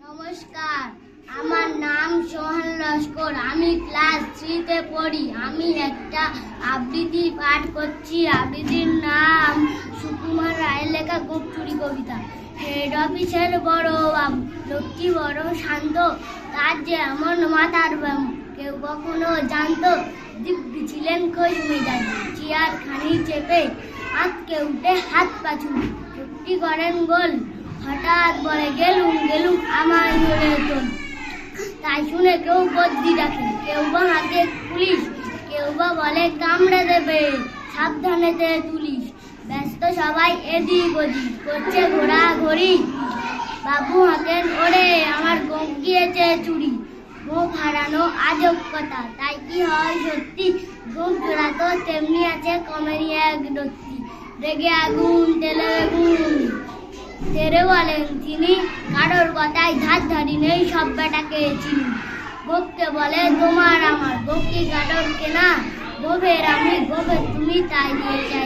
নমস্কার, আমার নাম সোহান লস্কর। আমি ক্লাস 3 তে পড়ি। আমি একটা আবৃত্তি পাঠ করছি। আবৃত্তির নাম সুকুমার রায়ের লেখা গোপ চুরি কবিতা। হেড অফিসের বড় বাবু, লোকটি বড় শান্ত, তার যে এমন মাথার ব্যায়াম কেউ কখনো জানতো। দিব্যি ছিলেন খোঁজ মেজাজ, চেয়ার খানি চেপে আঁতকে উঠে হাত পাছুন চুক্তি করেন গোল। হঠাৎ বলে গেলুম গেলুম আমার জোরে তোল। তাই শুনে কেউ বদ্যি ডাকে, কেউ বা হাতে পুলিশ, কেউ বা বলে কামড়ে দেবে, সাবধানেতে তুলিস। ব্যস্ত সবাই এদিক ওদিক করছে ঘোরাঘড়ি। বাবু হাতেন ওরে আমার গোপ গিয়েছে চুরি। মুখ হারানো আজব কথা, তাই কি হয় সত্যি? গোপ জোড়া তো তেমনি আছে কমেনি এক রত্তি। রেগে আগুন তেলে বেগুন তেরে বলেন তিনি, কারোর কথায় ধার ধারি নেই, সব বেটাকে চিনি। গোপকে বলে তোমার আমার, গোপ কি কারোর কেনা? গোপের আমি গোপের তুমি, তাই দিয়েছে